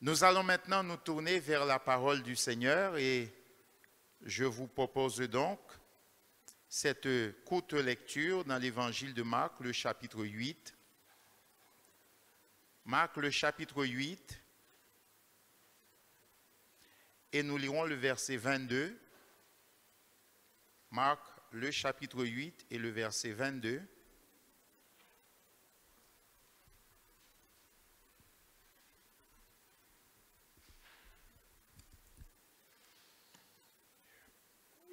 Nous allons maintenant nous tourner vers la parole du Seigneur et je vous propose donc cette courte lecture dans l'évangile de Marc, le chapitre 8. Marc, le chapitre 8, et nous lirons le verset 22. Marc, le chapitre 8 et le verset 22.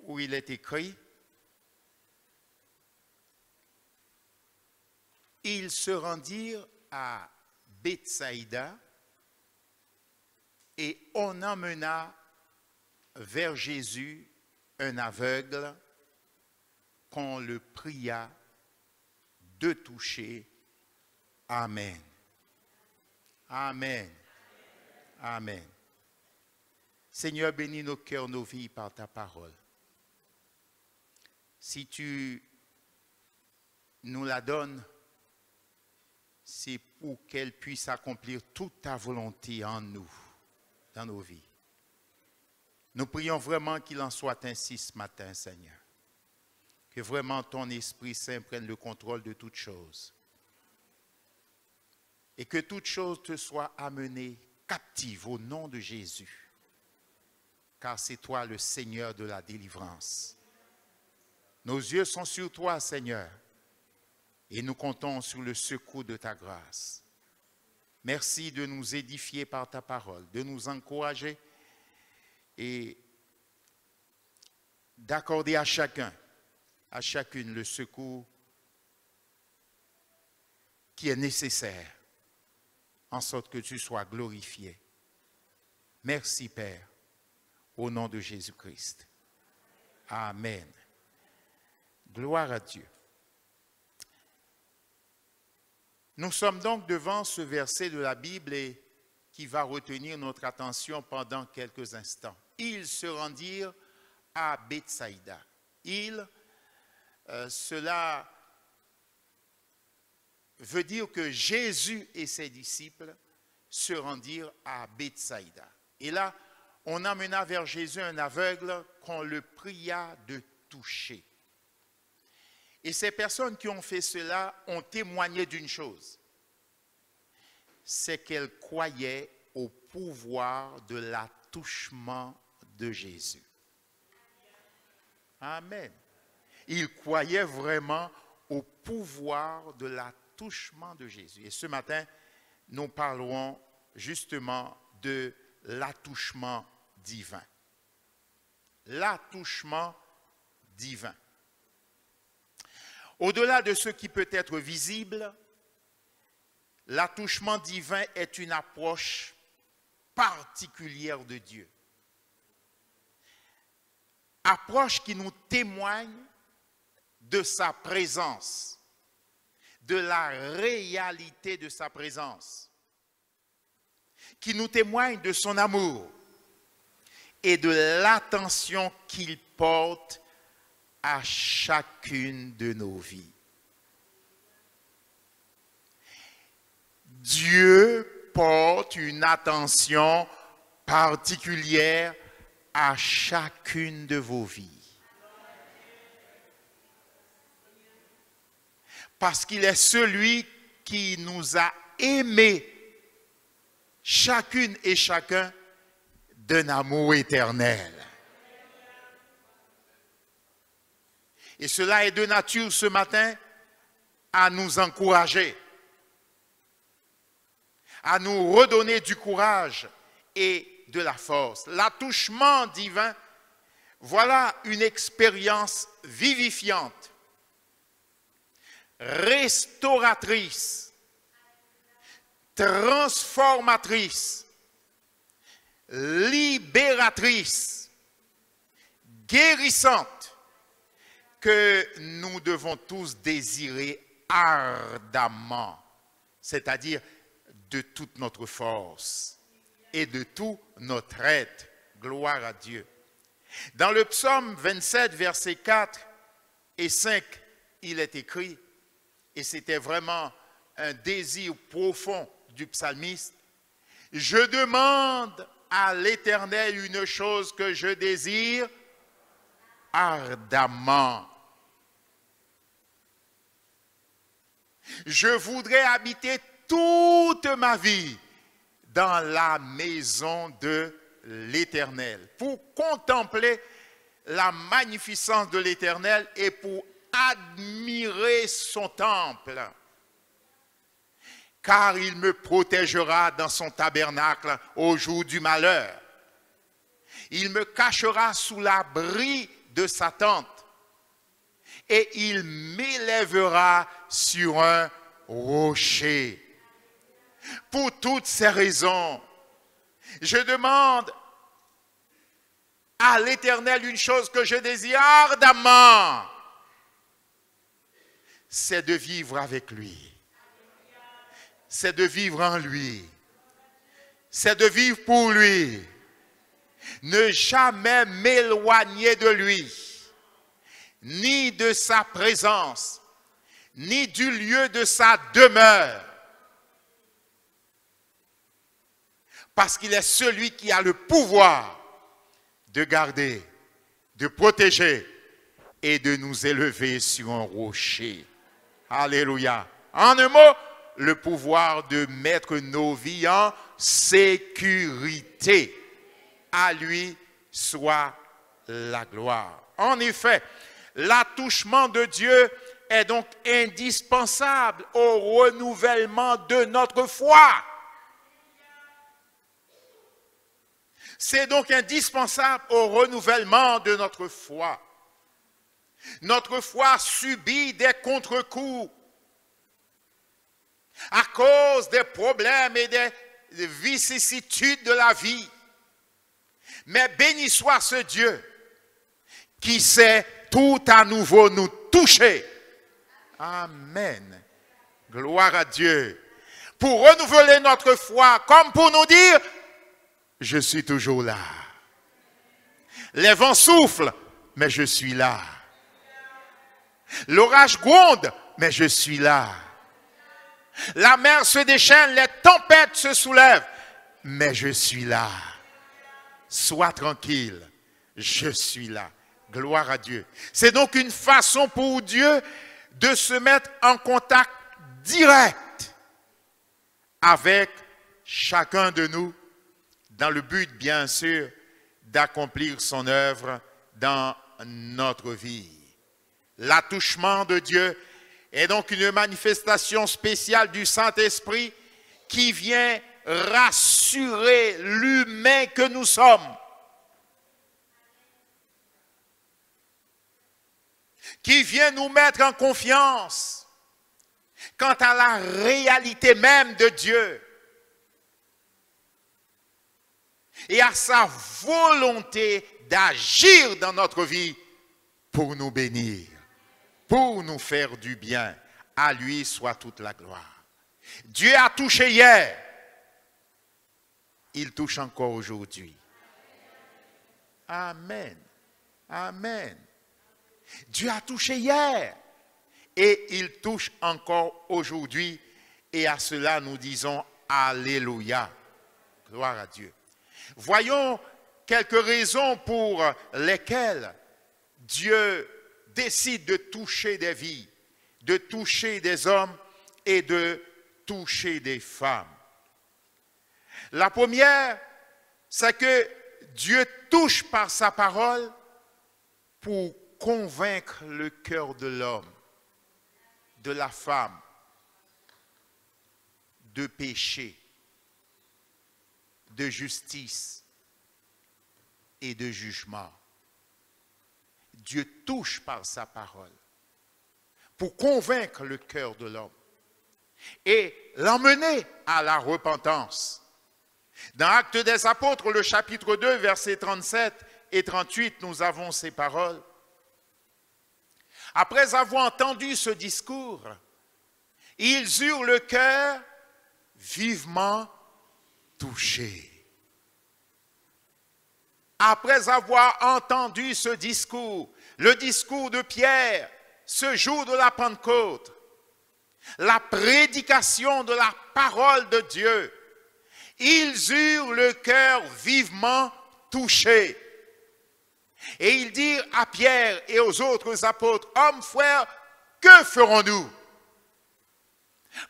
Où il est écrit: ils se rendirent à Bethsaïda et on emmena vers Jésus un aveugle qu'on le pria de toucher. Amen. Amen. Amen. Seigneur, bénis nos cœurs, nos vies par ta parole. Si tu nous la donnes, c'est pour qu'elle puisse accomplir toute ta volonté en nous, dans nos vies. Nous prions vraiment qu'il en soit ainsi ce matin, Seigneur. Que vraiment ton Esprit Saint prenne le contrôle de toutes choses. Et que toute chose te soit amenée captive au nom de Jésus. Car c'est toi le Seigneur de la délivrance. Nos yeux sont sur toi, Seigneur. Et nous comptons sur le secours de ta grâce. Merci de nous édifier par ta parole, de nous encourager et d'accorder à chacun, à chacune le secours qui est nécessaire, en sorte que tu sois glorifié. Merci, Père, au nom de Jésus-Christ. Amen. Gloire à Dieu. Nous sommes donc devant ce verset de la Bible et qui va retenir notre attention pendant quelques instants. Ils se rendirent à Bethsaïda. Cela veut dire que Jésus et ses disciples se rendirent à Bethsaïda. Et là, on emmena vers Jésus un aveugle qu'on le pria de toucher. Et ces personnes qui ont fait cela ont témoigné d'une chose, c'est qu'elles croyaient au pouvoir de l'attouchement de Jésus. Amen. Ils croyaient vraiment au pouvoir de l'attouchement de Jésus. Et ce matin, nous parlerons justement de l'attouchement divin. L'attouchement divin. Au-delà de ce qui peut être visible, l'attouchement divin est une approche particulière de Dieu. Approche qui nous témoigne de sa présence, de la réalité de sa présence, qui nous témoigne de son amour et de l'attention qu'il porte à chacune de nos vies. Dieu porte une attention particulière à chacune de vos vies. Parce qu'il est celui qui nous a aimés, chacune et chacun, d'un amour éternel. Et cela est de nature ce matin à nous encourager, à nous redonner du courage et de la force. L'attouchement divin, voilà une expérience vivifiante, restauratrice, transformatrice, libératrice, guérissante, que nous devons tous désirer ardemment, c'est-à-dire de toute notre force et de tout notre être. Gloire à Dieu. Dans le psaume 27, versets 4 et 5, il est écrit, et c'était vraiment un désir profond du psalmiste, Je demande à l'Éternel une chose que je désire ardemment. Je voudrais habiter toute ma vie dans la maison de l'Éternel, pour contempler la magnificence de l'Éternel et pour admirer son temple. Car il me protégera dans son tabernacle au jour du malheur. Il me cachera sous l'abri de sa tente et il m'élèvera sur un rocher. Pour toutes ces raisons, je demande à l'Éternel une chose que je désire ardemment, c'est de vivre avec lui. C'est de vivre en lui. C'est de vivre pour lui. Ne jamais m'éloigner de lui, ni de sa présence, ni du lieu de sa demeure. Parce qu'il est celui qui a le pouvoir de garder, de protéger et de nous élever sur un rocher. Alléluia. En un mot, le pouvoir de mettre nos vies en sécurité. À lui soit la gloire. En effet, l'attouchement de Dieu est donc indispensable au renouvellement de notre foi. C'est donc indispensable au renouvellement de notre foi. Notre foi subit des contre-coups à cause des problèmes et des vicissitudes de la vie. Mais béni soit ce Dieu qui sait tout à nouveau nous toucher. Amen. Gloire à Dieu. Pour renouveler notre foi, comme pour nous dire, je suis toujours là. Les vents soufflent, mais je suis là. L'orage gronde, mais je suis là. La mer se déchaîne, les tempêtes se soulèvent, mais je suis là. Sois tranquille, je suis là. Gloire à Dieu. C'est donc une façon pour Dieu de se mettre en contact direct avec chacun de nous, dans le but, bien sûr, d'accomplir son œuvre dans notre vie. L'attouchement de Dieu est donc une manifestation spéciale du Saint-Esprit qui vient rassurer l'humain que nous sommes, qui vient nous mettre en confiance quant à la réalité même de Dieu et à sa volonté d'agir dans notre vie pour nous bénir, pour nous faire du bien. À lui soit toute la gloire. Dieu a touché hier, il touche encore aujourd'hui. Amen. Amen. Dieu a touché hier et il touche encore aujourd'hui. Et à cela nous disons Alléluia. Gloire à Dieu. Voyons quelques raisons pour lesquelles Dieu décide de toucher des vies, de toucher des hommes et de toucher des femmes. La première, c'est que Dieu touche par sa parole pour convaincre le cœur de l'homme, de la femme, de péché, de justice et de jugement. Dieu touche par sa parole pour convaincre le cœur de l'homme et l'emmener à la repentance. Dans Actes des Apôtres, le chapitre 2, versets 37 et 38, nous avons ces paroles. Après avoir entendu ce discours, ils eurent le cœur vivement touché. Après avoir entendu ce discours, le discours de Pierre, ce jour de la Pentecôte, la prédication de la parole de Dieu, Ils eurent le cœur vivement touché. Et ils dirent à Pierre et aux autres apôtres, hommes, frères, que ferons-nous?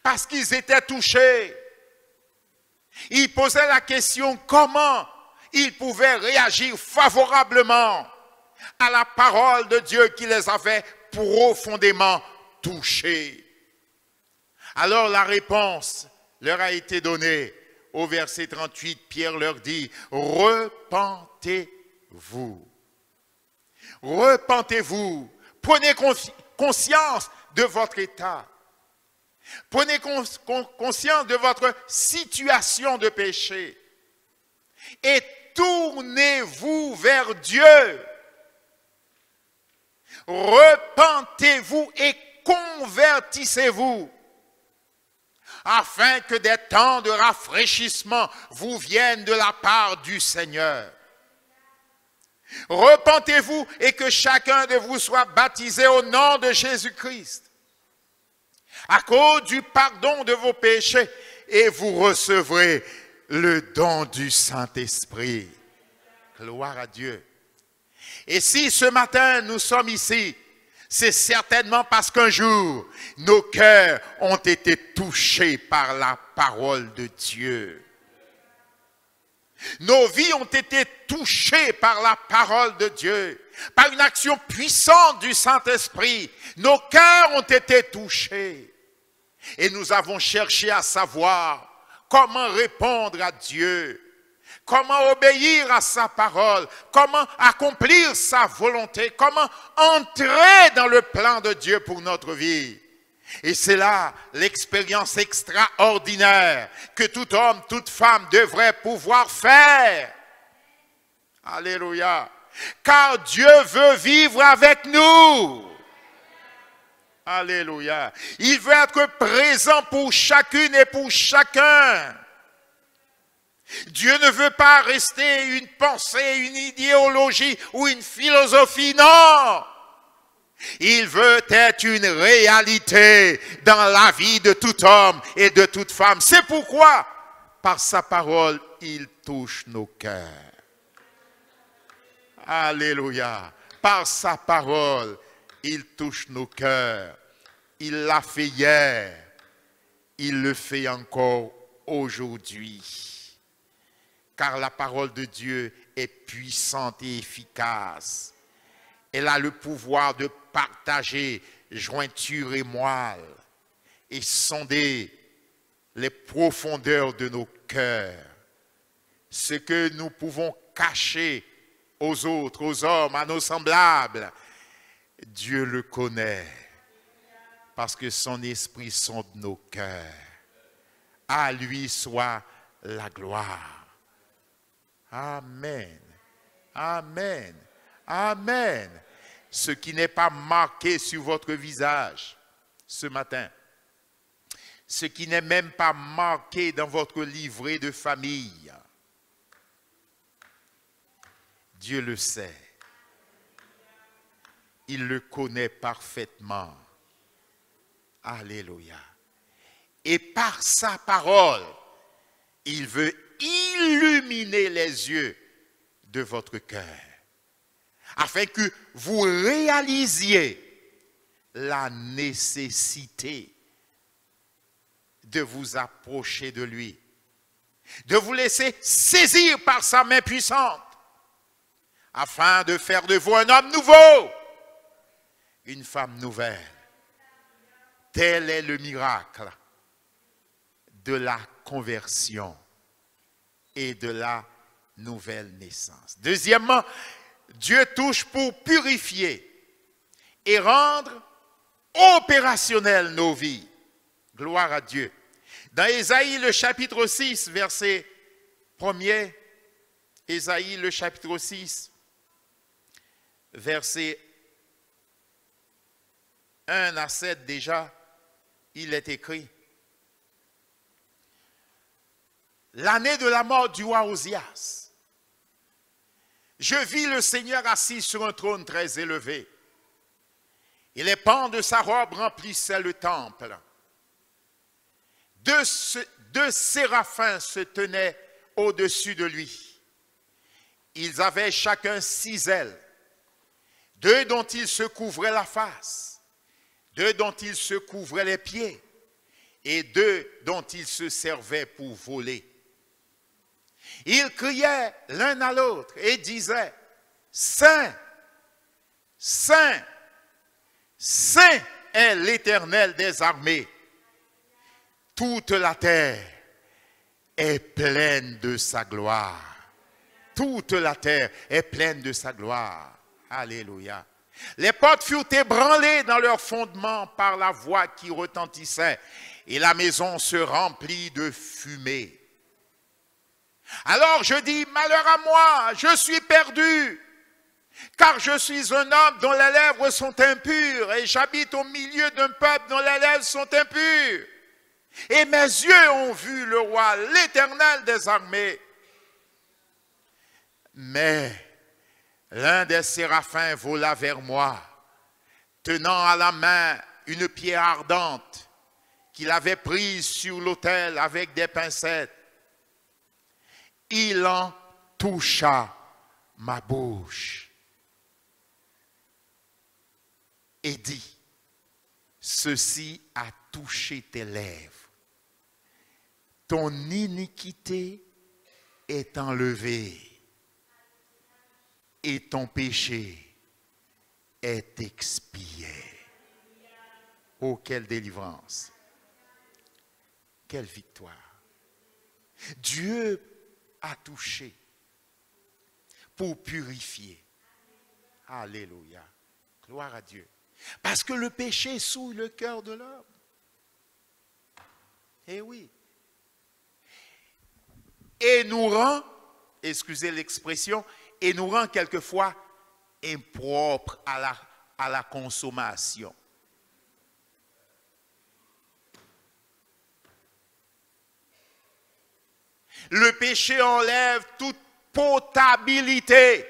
Parce qu'ils étaient touchés. Ils posaient la question comment ils pouvaient réagir favorablement à la parole de Dieu qui les avait profondément touchés. Alors la réponse leur a été donnée. Au verset 38, Pierre leur dit, repentez-vous. Repentez-vous. Prenez conscience de votre état. Prenez conscience de votre situation de péché. Et tournez-vous vers Dieu. Repentez-vous et convertissez-vous, afin que des temps de rafraîchissement vous viennent de la part du Seigneur. Repentez-vous et que chacun de vous soit baptisé au nom de Jésus-Christ, à cause du pardon de vos péchés, et vous recevrez le don du Saint-Esprit. Gloire à Dieu. Et si ce matin nous sommes ici, c'est certainement parce qu'un jour, nos cœurs ont été touchés par la parole de Dieu. Nos vies ont été touchées par la parole de Dieu, par une action puissante du Saint-Esprit. Nos cœurs ont été touchés. Et nous avons cherché à savoir comment répondre à Dieu, comment obéir à sa parole, comment accomplir sa volonté, comment entrer dans le plan de Dieu pour notre vie. Et c'est là l'expérience extraordinaire que tout homme, toute femme devrait pouvoir faire. Alléluia. Car Dieu veut vivre avec nous. Alléluia. Il veut être présent pour chacune et pour chacun. Dieu ne veut pas rester une pensée, une idéologie ou une philosophie, non. Il veut être une réalité dans la vie de tout homme et de toute femme. C'est pourquoi, par sa parole, il touche nos cœurs. Alléluia. Par sa parole, il touche nos cœurs. Il l'a fait hier. Il le fait encore aujourd'hui. Car la parole de Dieu est puissante et efficace. Elle a le pouvoir de partager jointure et moelle et sonder les profondeurs de nos cœurs. Ce que nous pouvons cacher aux autres, aux hommes, à nos semblables, Dieu le connaît parce que son esprit sonde nos cœurs. À lui soit la gloire. Amen. Amen. Amen. Ce qui n'est pas marqué sur votre visage ce matin, ce qui n'est même pas marqué dans votre livret de famille, Dieu le sait. Il le connaît parfaitement. Alléluia. Et par sa parole, il veut illuminer les yeux de votre cœur, afin que vous réalisiez la nécessité de vous approcher de lui, de vous laisser saisir par sa main puissante, afin de faire de vous un homme nouveau, une femme nouvelle. Tel est le miracle de la conversion et de la nouvelle naissance. Deuxièmement, Dieu touche pour purifier et rendre opérationnelles nos vies. Gloire à Dieu. Dans Ésaïe, le chapitre 6, verset 1er, Ésaïe, le chapitre 6, verset 1 à 7 déjà, il est écrit: l'année de la mort du roi Osias, je vis le Seigneur assis sur un trône très élevé, et les pans de sa robe remplissaient le temple. deux séraphins se tenaient au-dessus de lui. Ils avaient chacun 6 ailes, 2 dont ils se couvraient la face, 2 dont ils se couvraient les pieds, et 2 dont ils se servaient pour voler. Ils criaient l'un à l'autre et disaient, « Saint, Saint, Saint est l'Éternel des armées. Toute la terre est pleine de sa gloire. » Toute la terre est pleine de sa gloire. Alléluia. Les portes furent ébranlées dans leur fondement par la voix qui retentissait, et la maison se remplit de fumée. Alors je dis, malheur à moi, je suis perdu, car je suis un homme dont les lèvres sont impures, et j'habite au milieu d'un peuple dont les lèvres sont impures. Et mes yeux ont vu le roi, l'Éternel des armées. Mais l'un des séraphins vola vers moi, tenant à la main une pierre ardente qu'il avait prise sur l'autel avec des pincettes. Il en toucha ma bouche et dit, « Ceci a touché tes lèvres. Ton iniquité est enlevée et ton péché est expié. » Oh, quelle délivrance! Quelle victoire! Dieu a touché pour purifier. Alléluia. Gloire à Dieu. Parce que le péché souille le cœur de l'homme. Eh oui. Et nous rend, excusez l'expression, et nous rend quelquefois impropres à la consommation. Le péché enlève toute potabilité.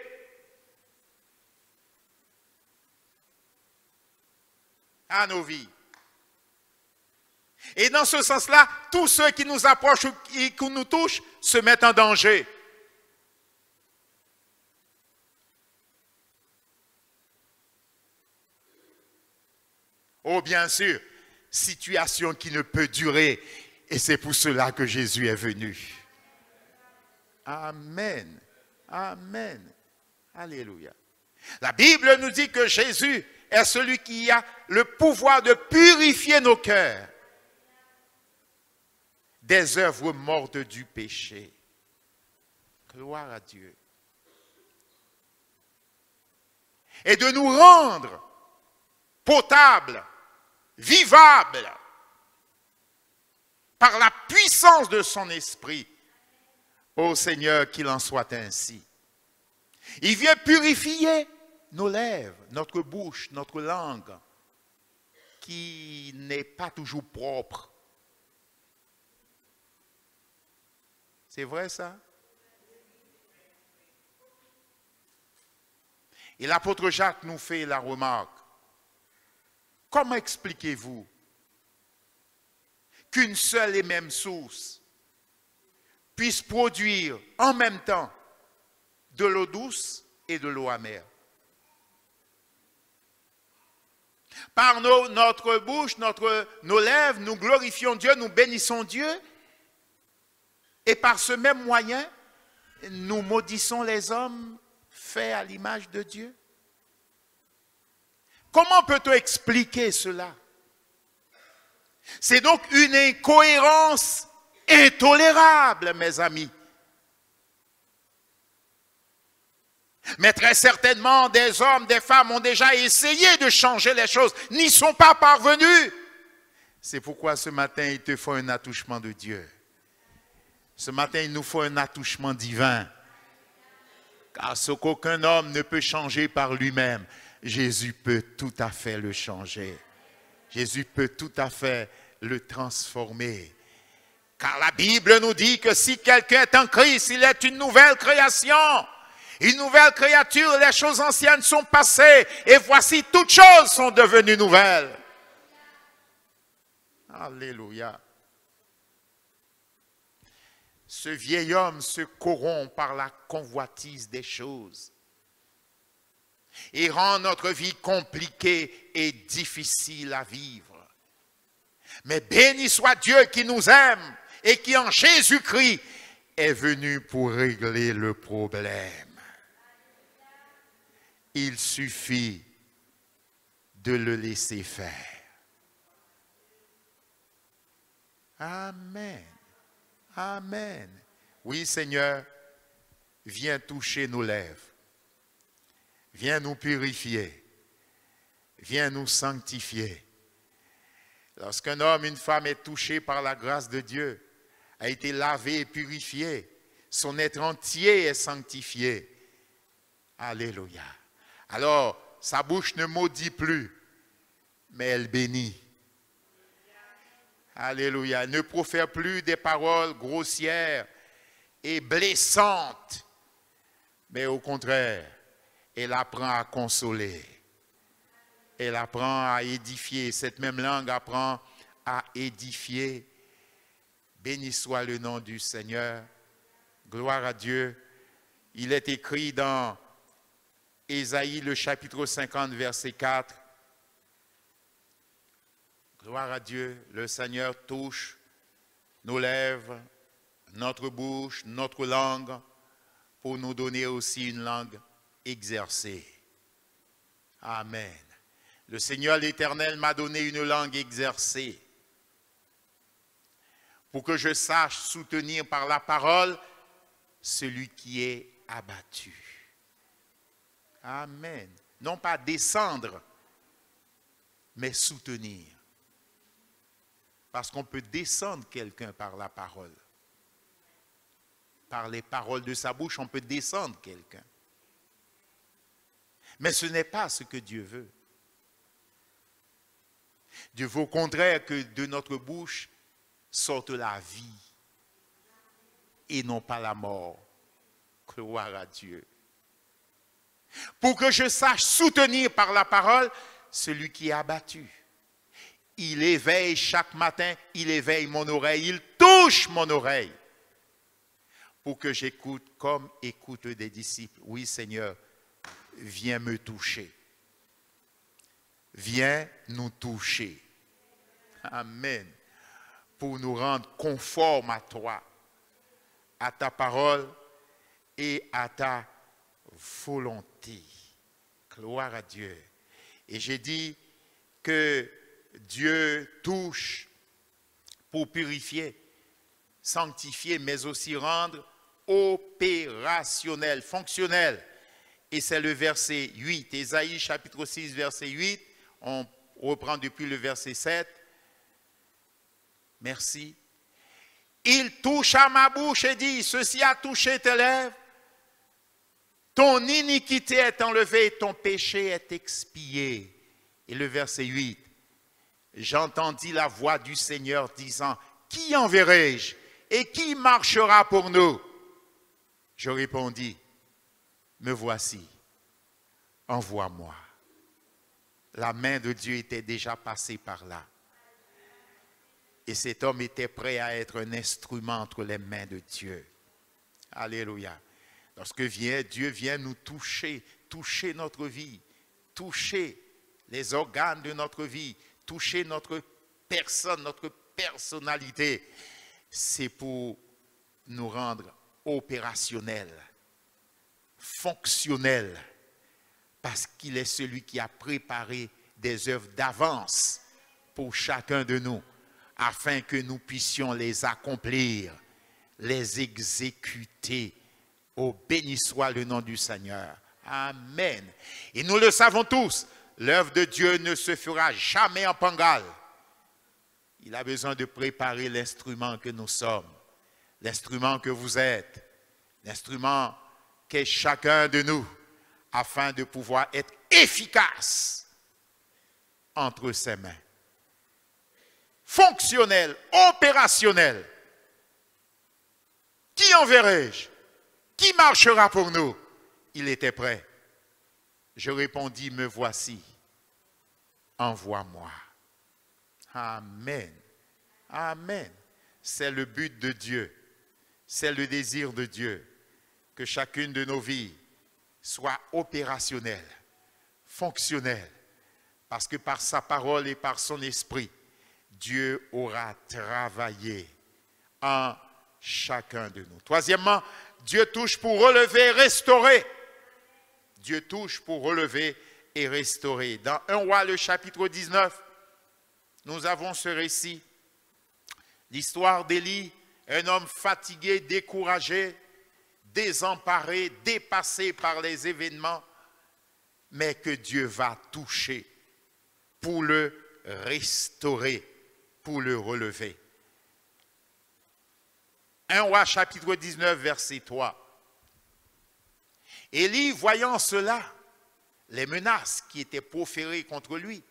À nos vies. Et dans ce sens-là, tous ceux qui nous approchent et qui nous touchent se mettent en danger. Oh, bien sûr, situation qui ne peut durer, et c'est pour cela que Jésus est venu. Amen. Amen. Alléluia. La Bible nous dit que Jésus est celui qui a le pouvoir de purifier nos cœurs des œuvres mortes du péché. Gloire à Dieu. Et de nous rendre potables, vivables, par la puissance de son esprit. Ô Seigneur, qu'il en soit ainsi. Il vient purifier nos lèvres, notre bouche, notre langue, qui n'est pas toujours propre. C'est vrai ça? Et l'apôtre Jacques nous fait la remarque. Comment expliquez-vous qu'une seule et même source puisse produire en même temps de l'eau douce et de l'eau amère? Par notre bouche, nos lèvres, nous glorifions Dieu, nous bénissons Dieu. Et par ce même moyen, nous maudissons les hommes faits à l'image de Dieu. Comment peut-on expliquer cela? C'est donc une incohérence intolérable, mes amis. Mais très certainement, des hommes, des femmes ont déjà essayé de changer les choses, n'y sont pas parvenus. C'est pourquoi ce matin, il te faut un attouchement de Dieu. Ce matin, il nous faut un attouchement divin. Car ce qu'aucun homme ne peut changer par lui-même, Jésus peut tout à fait le changer. Jésus peut tout à fait le transformer. Car la Bible nous dit que si quelqu'un est en Christ, il est une nouvelle création. Une nouvelle créature, les choses anciennes sont passées et voici toutes choses sont devenues nouvelles. Alléluia. ce vieil homme se corrompt par la convoitise des choses et rend notre vie compliquée et difficile à vivre. Mais béni soit Dieu qui nous aime et qui en Jésus-Christ est venu pour régler le problème. Il suffit de le laisser faire. Amen. Amen. Oui, Seigneur, viens toucher nos lèvres. Viens nous purifier. Viens nous sanctifier. Lorsqu'un homme, une femme est touché par la grâce de Dieu, a été lavé et purifié, son être entier est sanctifié. Alléluia. Alors, sa bouche ne maudit plus, mais elle bénit. Alléluia. Elle ne profère plus des paroles grossières et blessantes, mais au contraire, elle apprend à consoler. Elle apprend à édifier. Cette même langue apprend à édifier. Béni soit le nom du Seigneur. Gloire à Dieu. Il est écrit dans Ésaïe, le chapitre 50, verset 4. Gloire à Dieu. Le Seigneur touche nos lèvres, notre bouche, notre langue, pour nous donner aussi une langue exercée. Amen. Le Seigneur l'Éternel m'a donné une langue exercée pour que je sache soutenir par la parole celui qui est abattu. Amen. Non pas descendre, mais soutenir. Parce qu'on peut descendre quelqu'un par la parole. Par les paroles de sa bouche, on peut descendre quelqu'un. Mais ce n'est pas ce que Dieu veut. Dieu veut au contraire que de notre bouche sorte la vie et non pas la mort. Gloire à Dieu. Pour que je sache soutenir par la parole celui qui est abattu. Il éveille chaque matin, il éveille mon oreille, il touche mon oreille. Pour que j'écoute comme écoutent des disciples. Oui, Seigneur, viens me toucher. Viens nous toucher. Amen. Pour nous rendre conformes à toi, à ta parole et à ta volonté. Gloire à Dieu. Et j'ai dit que Dieu touche pour purifier, sanctifier, mais aussi rendre opérationnel, fonctionnel. Et c'est le verset 8, Ésaïe chapitre 6, verset 8. On reprend depuis le verset 7. Merci. Il touche à ma bouche et dit, ceci a touché tes lèvres. Ton iniquité est enlevée, ton péché est expié. Et le verset 8. J'entendis la voix du Seigneur disant, qui enverrai-je et qui marchera pour nous? Je répondis, me voici, envoie-moi. La main de Dieu était déjà passée par là. Et cet homme était prêt à être un instrument entre les mains de Dieu. Alléluia. Lorsque Dieu vient nous toucher, toucher notre vie, toucher les organes de notre vie, toucher notre personne, notre personnalité, c'est pour nous rendre opérationnels, fonctionnels, parce qu'il est celui qui a préparé des œuvres d'avance pour chacun de nous, afin que nous puissions les accomplir, les exécuter. Oh, béni soit le nom du Seigneur. Amen. Et nous le savons tous, l'œuvre de Dieu ne se fera jamais en pangale. Il a besoin de préparer l'instrument que nous sommes, l'instrument que vous êtes, l'instrument qu'est chacun de nous, afin de pouvoir être efficace entre ses mains. Fonctionnel, opérationnel. Qui enverrai-je? Qui marchera pour nous? Il était prêt. Je répondis, me voici. Envoie-moi. Amen. Amen. C'est le but de Dieu. C'est le désir de Dieu que chacune de nos vies soit opérationnelle, fonctionnelle, parce que par sa parole et par son esprit, Dieu aura travaillé en chacun de nous. Troisièmement, Dieu touche pour relever, restaurer. Dieu touche pour relever et restaurer. Dans 1 Roi, le chapitre 19, nous avons ce récit. L'histoire d'Élie, un homme fatigué, découragé, désemparé, dépassé par les événements, mais que Dieu va toucher pour le restaurer, pour le relever. 1 Roi chapitre 19, verset 3. Élie, voyant cela, les menaces qui étaient proférées contre lui,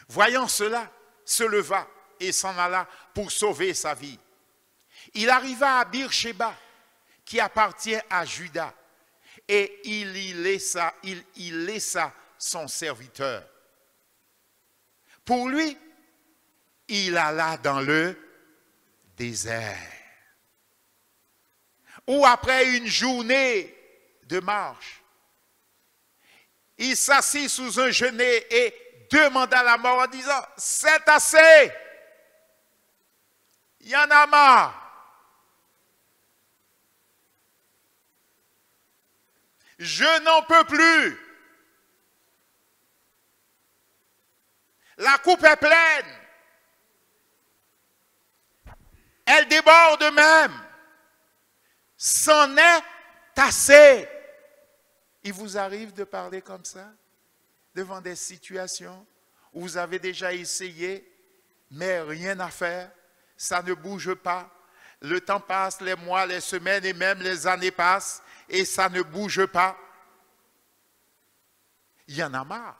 voyant cela, se leva et s'en alla pour sauver sa vie. Il arriva à Beersheba, qui appartient à Juda, et il y laissa son serviteur. Pour lui, il alla dans le désert, où après une journée de marche, il s'assit sous un genêt et demanda la mort en disant, « C'est assez, il y en a marre. Je n'en peux plus. La coupe est pleine. Elle déborde même. C'en est assez. » Il vous arrive de parler comme ça, devant des situations où vous avez déjà essayé, mais rien à faire, ça ne bouge pas. Le temps passe, les mois, les semaines et même les années passent, et ça ne bouge pas. Il y en a marre.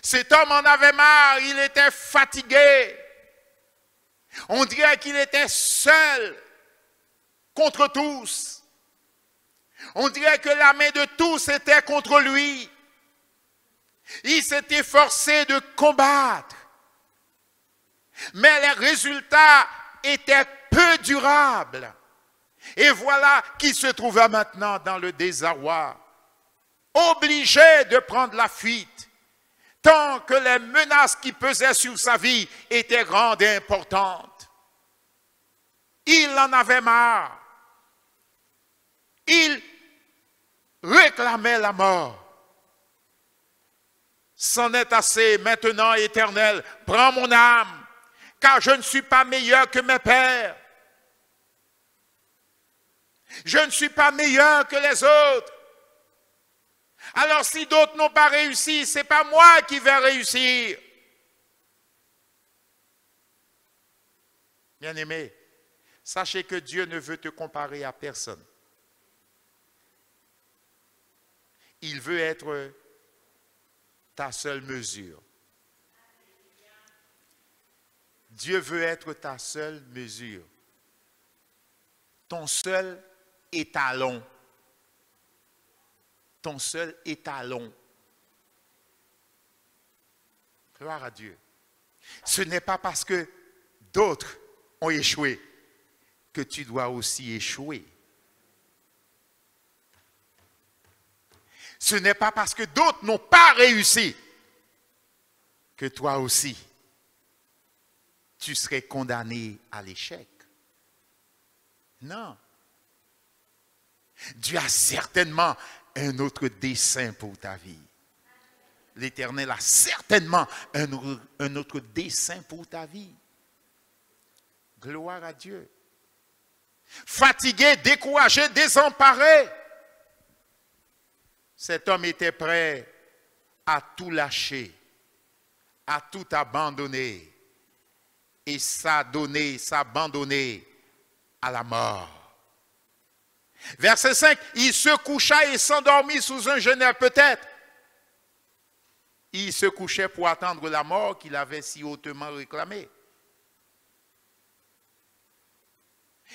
Cet homme en avait marre, il était fatigué. On dirait qu'il était seul contre tous. On dirait que la main de tous était contre lui. Il s'était forcé de combattre. Mais les résultats étaient peu durables. Et voilà qu'il se trouva maintenant dans le désarroi, obligé de prendre la fuite, tant que les menaces qui pesaient sur sa vie étaient grandes et importantes. Il en avait marre. Il réclamait la mort. C'en est assez maintenant, Éternel, prends mon âme, car je ne suis pas meilleur que mes pères. Je ne suis pas meilleur que les autres. Alors si d'autres n'ont pas réussi, ce n'est pas moi qui vais réussir. Bien-aimé, sachez que Dieu ne veut te comparer à personne. Il veut être ta seule mesure. Dieu veut être ta seule mesure. Ton seul étalon. Ton seul étalon. Gloire à Dieu. Ce n'est pas parce que d'autres ont échoué que tu dois aussi échouer. Ce n'est pas parce que d'autres n'ont pas réussi que toi aussi, tu serais condamné à l'échec. Non. Dieu a certainement un autre dessein pour ta vie. L'Éternel a certainement un autre dessein pour ta vie. Gloire à Dieu. Fatigué, découragé, désemparé, cet homme était prêt à tout lâcher, à tout abandonner et s'abandonner à la mort. Verset 5, il se coucha et s'endormit sous un genêt, peut-être. Il se couchait pour attendre la mort qu'il avait si hautement réclamée.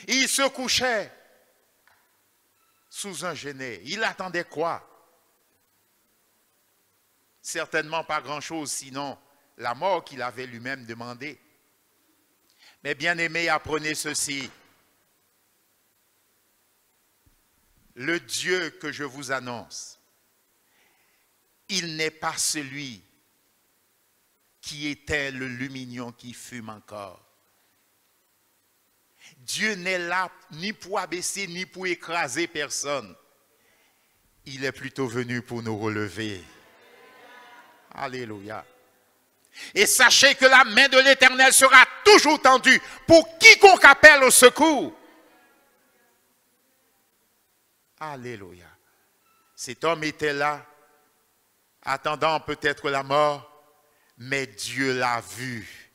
Il se couchait sous un genêt. Il attendait quoi? Certainement pas grand-chose, sinon la mort qu'il avait lui-même demandée. Mes bien-aimés, apprenez ceci. Le Dieu que je vous annonce, il n'est pas celui qui éteint le lumignon qui fume encore. Dieu n'est là ni pour abaisser ni pour écraser personne. Il est plutôt venu pour nous relever. Alléluia. Et sachez que la main de l'Éternel sera toujours tendue pour quiconque appelle au secours. Alléluia. Cet homme était là, attendant peut-être la mort, mais Dieu l'a vu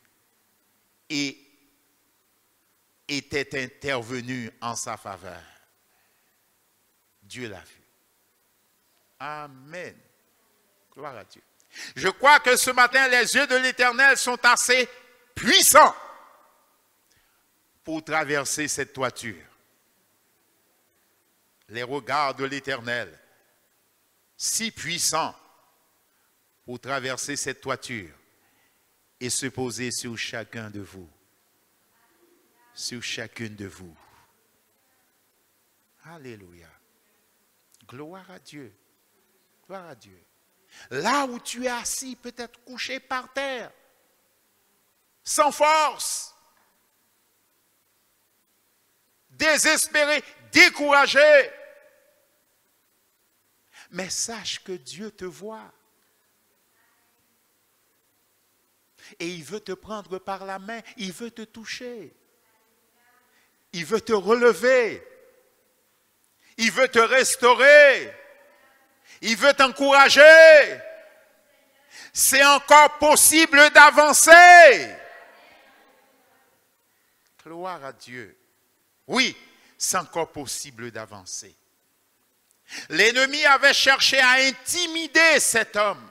et était intervenu en sa faveur. Dieu l'a vu. Amen. Gloire à Dieu. Je crois que ce matin, les yeux de l'Éternel sont assez puissants pour traverser cette toiture. Les regards de l'Éternel, si puissants pour traverser cette toiture et se poser sur chacun de vous. Sur chacune de vous. Alléluia. Gloire à Dieu. Gloire à Dieu. Là où tu es assis, peut-être couché par terre, sans force, désespéré, découragé. Mais sache que Dieu te voit. Et il veut te prendre par la main, il veut te toucher. Il veut te relever. Il veut te restaurer. Il veut t'encourager. C'est encore possible d'avancer. Gloire à Dieu. Oui, c'est encore possible d'avancer. L'ennemi avait cherché à intimider cet homme,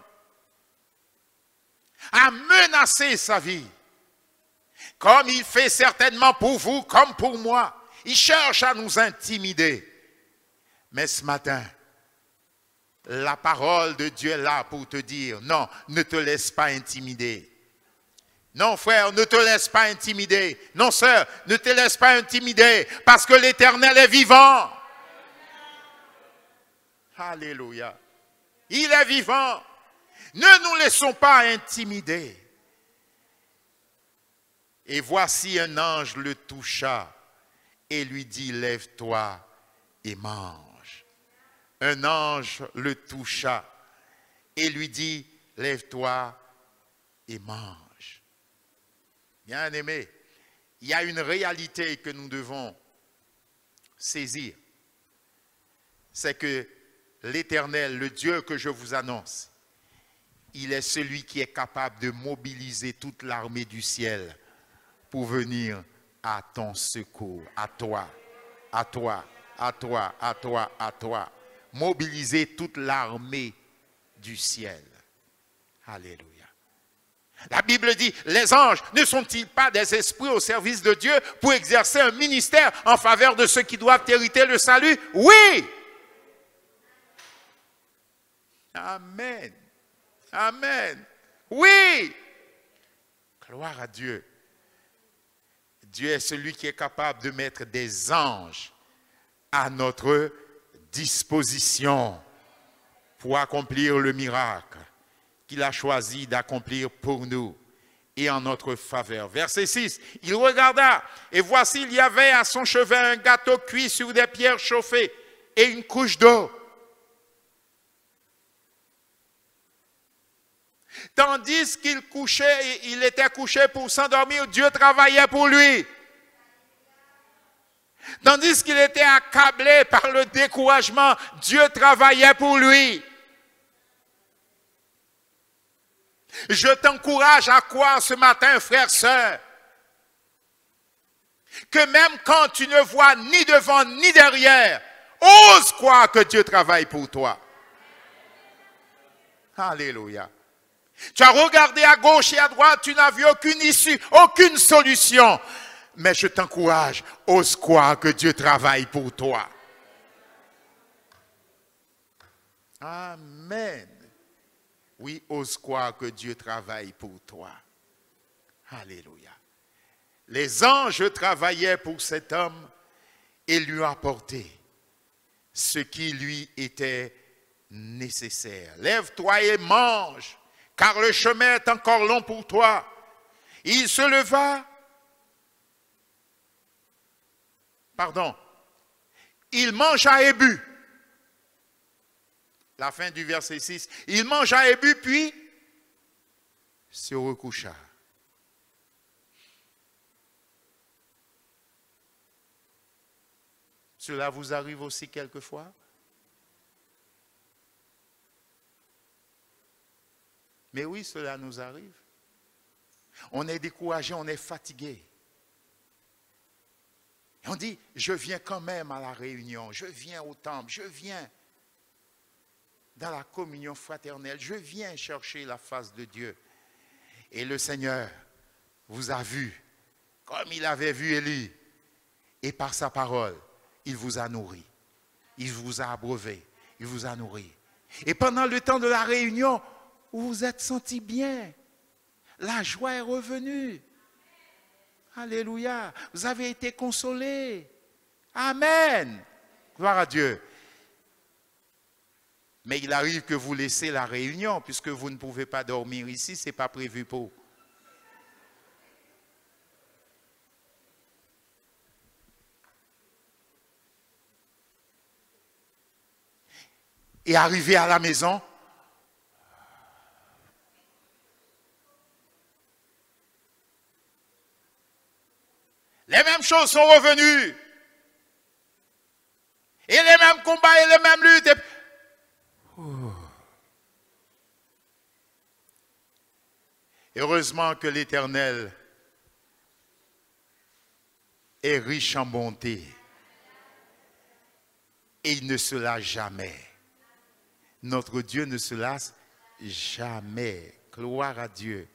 à menacer sa vie. Comme il fait certainement pour vous, comme pour moi. Il cherche à nous intimider. Mais ce matin, la parole de Dieu est là pour te dire, non, ne te laisse pas intimider. Non, frère, ne te laisse pas intimider. Non, sœur, ne te laisse pas intimider, parce que l'Éternel est vivant. Alléluia. Il est vivant. Ne nous laissons pas intimider. Et voici un ange le toucha et lui dit, lève-toi et mange. Un ange le toucha et lui dit, lève-toi et mange. Bien-aimé, il y a une réalité que nous devons saisir. C'est que l'Éternel, le Dieu que je vous annonce, il est celui qui est capable de mobiliser toute l'armée du ciel pour venir à ton secours, à toi, à toi, à toi, à toi, à toi. Mobiliser toute l'armée du ciel. Alléluia. La Bible dit, les anges ne sont-ils pas des esprits au service de Dieu pour exercer un ministère en faveur de ceux qui doivent hériter le salut? Oui. Amen. Amen. Oui. Gloire à Dieu. Dieu est celui qui est capable de mettre des anges à notre disposition pour accomplir le miracle qu'il a choisi d'accomplir pour nous et en notre faveur. Verset 6, il regarda et voici il y avait à son chevet un gâteau cuit sur des pierres chauffées et une couche d'eau. Tandis qu'il couchait, il était couché pour s'endormir, Dieu travaillait pour lui. Tandis qu'il était accablé par le découragement, Dieu travaillait pour lui. Je t'encourage à croire ce matin, frère, sœur, que même quand tu ne vois ni devant ni derrière, ose croire que Dieu travaille pour toi. Alléluia. Tu as regardé à gauche et à droite, tu n'as vu aucune issue, aucune solution. Mais je t'encourage, ose croire que Dieu travaille pour toi. Amen. Oui, ose croire que Dieu travaille pour toi. Alléluia. les anges travaillaient pour cet homme et lui apportaient ce qui lui était nécessaire. Lève-toi et mange, car le chemin est encore long pour toi. Il se leva. Il mangea et but. La fin du verset 6. Il mangea et but, puis se recoucha. Cela vous arrive aussi quelquefois? Mais oui, cela nous arrive. On est découragé, on est fatigué. Et on dit, je viens quand même à la réunion, je viens au temple, je viens dans la communion fraternelle, je viens chercher la face de Dieu. Et le Seigneur vous a vu, comme il avait vu Élie, et par sa parole, il vous a nourri, il vous a abreuvé, il vous a nourri. Et pendant le temps de la réunion, vous vous êtes senti bien. La joie est revenue. Alléluia. Vous avez été consolés. Amen. Gloire à Dieu. Mais il arrive que vous laissez la réunion, puisque vous ne pouvez pas dormir ici, ce n'est pas prévu pour. Et arrivé à la maison, les mêmes choses sont revenues. Et les mêmes combats et les mêmes luttes. Heureusement que l'Éternel est riche en bonté. Et il ne se lasse jamais. Notre Dieu ne se lasse jamais. Gloire à Dieu.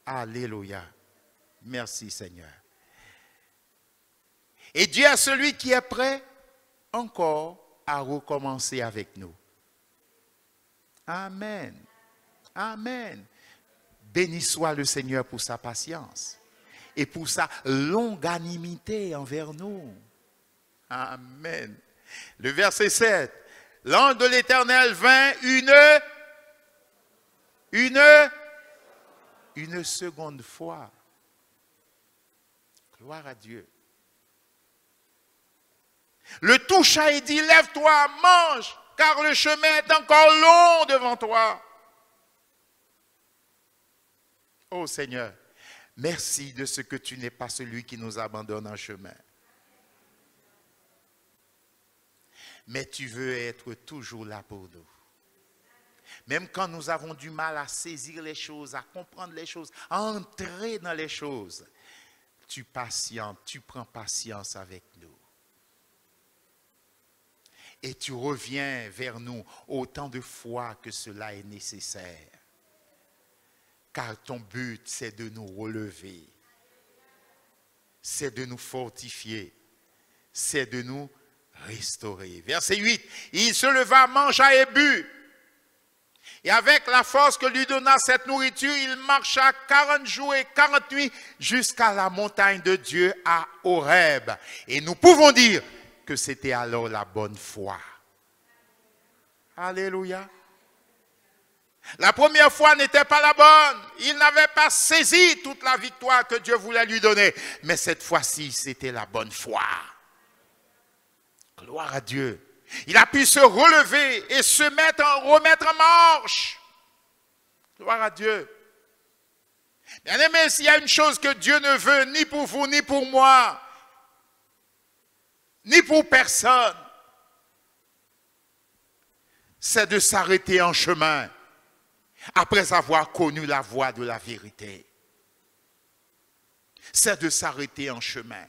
Alléluia. Merci Seigneur. Et Dieu est celui qui est prêt encore à recommencer avec nous. Amen. Amen. Béni soit le Seigneur pour sa patience et pour sa longanimité envers nous. Amen. Le verset 7. L'ange de l'Éternel vint une seconde fois. Gloire à Dieu. Le toucha et dit, lève-toi, mange, car le chemin est encore long devant toi. Oh Seigneur, merci de ce que tu n'es pas celui qui nous abandonne en chemin. Mais tu veux être toujours là pour nous. Même quand nous avons du mal à saisir les choses, à comprendre les choses, à entrer dans les choses, tu patientes, tu prends patience avec nous. Et tu reviens vers nous autant de fois que cela est nécessaire. Car ton but, c'est de nous relever. C'est de nous fortifier. C'est de nous restaurer. Verset 8. Il se leva, mangea et but. Et avec la force que lui donna cette nourriture, il marcha 40 jours et 40 nuits jusqu'à la montagne de Dieu à Horeb. Et nous pouvons dire que c'était alors la bonne foi. Alléluia. La première fois n'était pas la bonne. Il n'avait pas saisi toute la victoire que Dieu voulait lui donner. Mais cette fois-ci, c'était la bonne foi. Gloire à Dieu. Il a pu se relever et se remettre en marche. Gloire à Dieu. Bien aimé, s'il y a une chose que Dieu ne veut ni pour vous, ni pour moi, ni pour personne, c'est de s'arrêter en chemin après avoir connu la voie de la vérité. C'est de s'arrêter en chemin.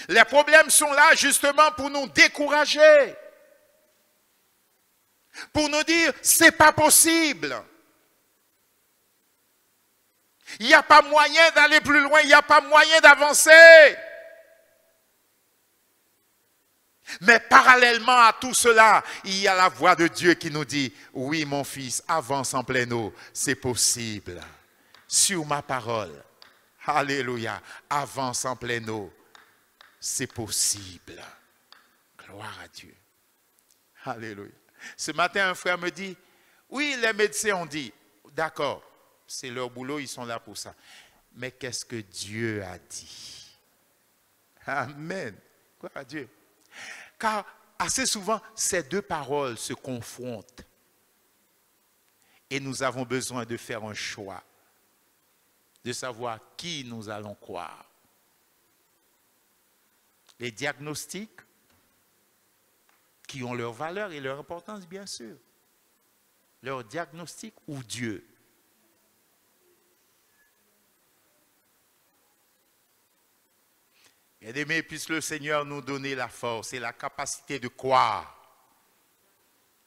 Les problèmes sont là justement pour nous décourager, pour nous dire c'est pas possible. Il n'y a pas moyen d'aller plus loin, il n'y a pas moyen d'avancer. Mais parallèlement à tout cela, il y a la voix de Dieu qui nous dit, oui mon fils, avance en pleine eau, c'est possible. Sur ma parole. Alléluia. Avance en pleine eau. C'est possible. Gloire à Dieu. Alléluia. Ce matin, un frère me dit, oui, les médecins ont dit, d'accord, c'est leur boulot, ils sont là pour ça. Mais qu'est-ce que Dieu a dit? Amen. Gloire à Dieu. Car assez souvent, ces deux paroles se confrontent. Et nous avons besoin de faire un choix, de savoir qui nous allons croire. Les diagnostics, qui ont leur valeur et leur importance, bien sûr. Leur diagnostic ou Dieu. Bien-aimés, puisse le Seigneur nous donner la force et la capacité de croire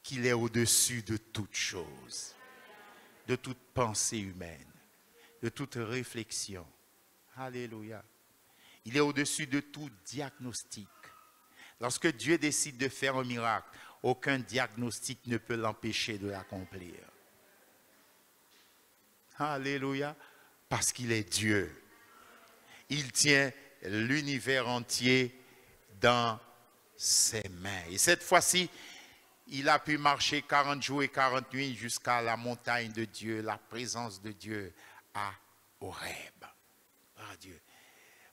qu'il est au-dessus de toute chose, de toute pensée humaine, de toute réflexion. Alléluia. Il est au-dessus de tout diagnostic. Lorsque Dieu décide de faire un miracle, aucun diagnostic ne peut l'empêcher de l'accomplir. Alléluia. Parce qu'il est Dieu. Il tient l'univers entier dans ses mains. Et cette fois-ci, il a pu marcher 40 jours et 40 nuits jusqu'à la montagne de Dieu, la présence de Dieu à Horeb. Ah, Dieu.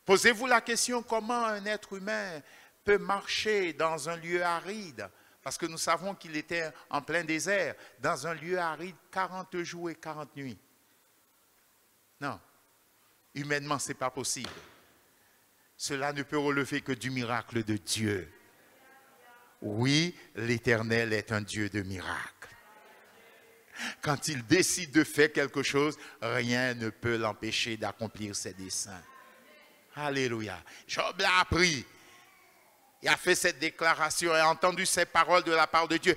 Posez-vous la question, comment un être humain peut marcher dans un lieu aride? Parce que nous savons qu'il était en plein désert, dans un lieu aride, 40 jours et 40 nuits. Non, humainement, ce n'est pas possible. Cela ne peut relever que du miracle de Dieu. Oui, l'Éternel est un Dieu de miracles. Quand il décide de faire quelque chose, rien ne peut l'empêcher d'accomplir ses desseins. Alléluia. Job l'a appris. Il a fait cette déclaration et a entendu ces paroles de la part de Dieu.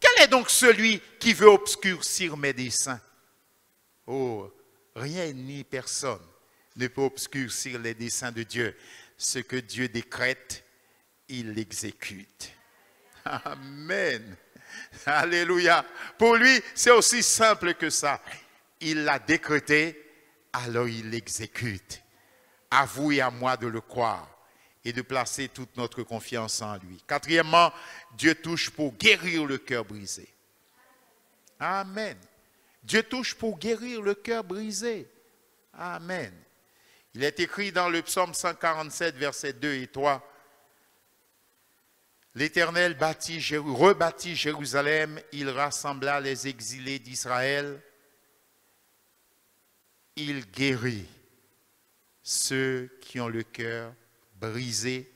Quel est donc celui qui veut obscurcir mes desseins? Oh, rien ni personne ne peut obscurcir les desseins de Dieu. Ce que Dieu décrète, il l'exécute. Amen. Alléluia. Pour lui, c'est aussi simple que ça. Il l'a décrété, alors il l'exécute. À vous et à moi de le croire et de placer toute notre confiance en lui. Quatrièmement, Dieu touche pour guérir le cœur brisé. Amen. Dieu touche pour guérir le cœur brisé. Amen. Il est écrit dans le psaume 147, versets 2 et 3. L'Éternel rebâtit Jérusalem, il rassembla les exilés d'Israël. Il guérit ceux qui ont le cœur brisé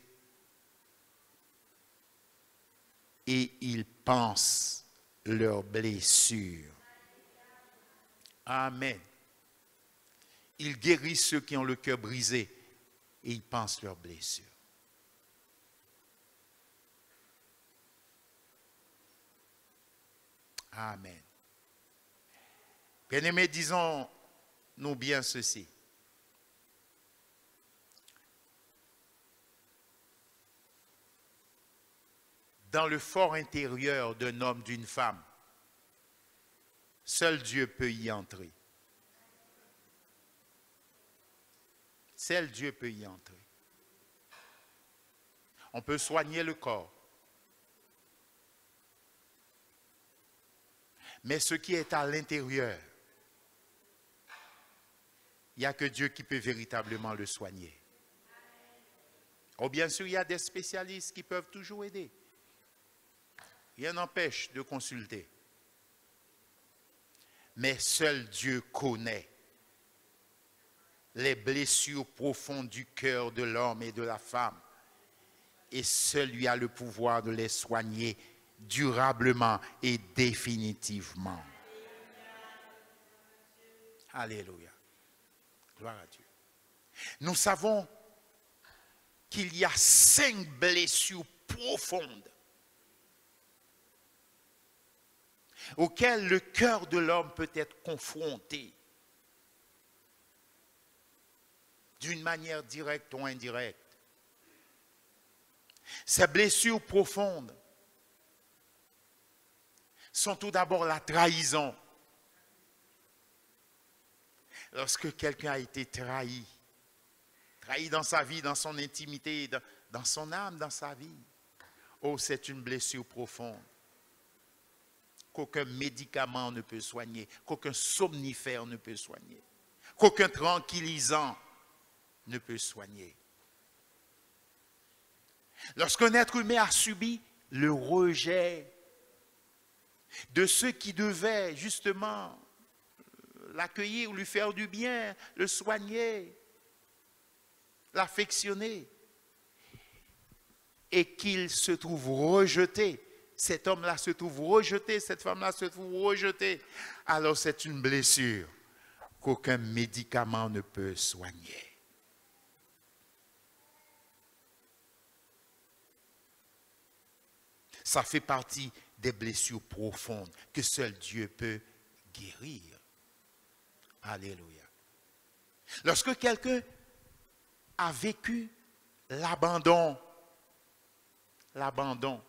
et il pense leurs blessures. Amen. Il guérit ceux qui ont le cœur brisé et il pense leurs blessures. Amen. Bien-aimés, disons-nous bien ceci. Dans le fort intérieur d'un homme, d'une femme, seul Dieu peut y entrer. Seul Dieu peut y entrer. On peut soigner le corps. Mais ce qui est à l'intérieur, il n'y a que Dieu qui peut véritablement le soigner. Oh, bien sûr, il y a des spécialistes qui peuvent toujours aider. Rien n'empêche de consulter. Mais seul Dieu connaît les blessures profondes du cœur de l'homme et de la femme. Et seul lui a le pouvoir de les soigner durablement et définitivement. Alléluia. Gloire à Dieu. Nous savons qu'il y a 5 blessures profondes auxquelles le cœur de l'homme peut être confronté d'une manière directe ou indirecte. Ces blessures profondes sont tout d'abord la trahison. Lorsque quelqu'un a été trahi trahi dans sa vie, dans son intimité, dans son âme, dans sa vie. Oh, c'est une blessure profonde qu'aucun médicament ne peut soigner, qu'aucun somnifère ne peut soigner, qu'aucun tranquillisant ne peut soigner. Lorsqu'un être humain a subi le rejet de ceux qui devaient justement l'accueillir, lui faire du bien, le soigner, l'affectionner, et qu'il se trouve rejeté, cet homme-là se trouve rejeté, cette femme-là se trouve rejetée, alors c'est une blessure qu'aucun médicament ne peut soigner. Ça fait partie des blessures profondes que seul Dieu peut guérir. Alléluia. Lorsque quelqu'un a vécu l'abandon, on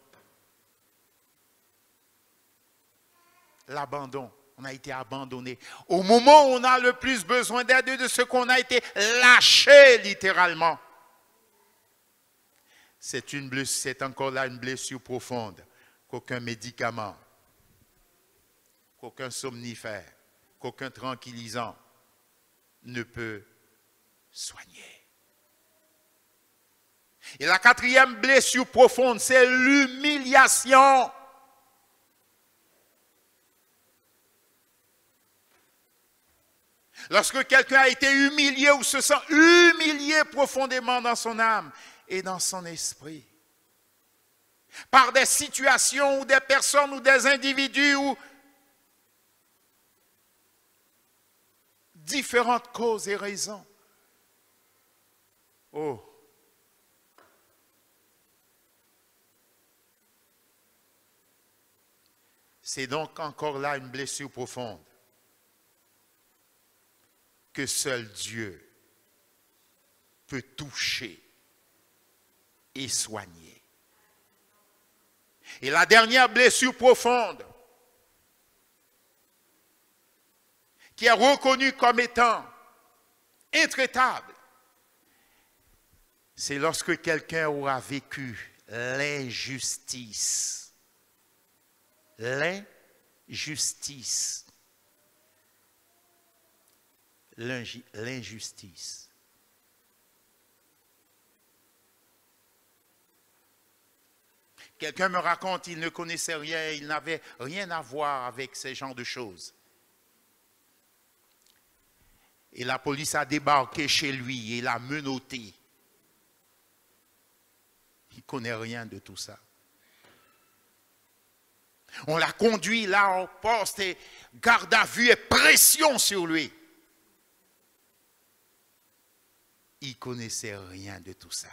a été abandonné. Au moment où on a le plus besoin d'aide, de ce qu'on a été lâché littéralement. C'est encore là une blessure profonde qu'aucun médicament, qu'aucun somnifère, qu'aucun tranquillisant ne peut soigner. Et la quatrième blessure profonde, c'est l'humiliation. Lorsque quelqu'un a été humilié ou se sent humilié profondément dans son âme et dans son esprit, par des situations ou des personnes ou des individus ou différentes causes et raisons. Oh! C'est donc encore là une blessure profonde que seul Dieu peut toucher et soigner. Et la dernière blessure profonde qui est reconnue comme étant intraitable, c'est lorsque quelqu'un aura vécu l'injustice. L'injustice. L'injustice. Quelqu'un me raconte, il ne connaissait rien, il n'avait rien à voir avec ce genre de choses. Et la police a débarqué chez lui et l'a menotté. Il ne connaît rien de tout ça. On l'a conduit là en poste et garde à vue et pression sur lui. Il ne connaissait rien de tout ça.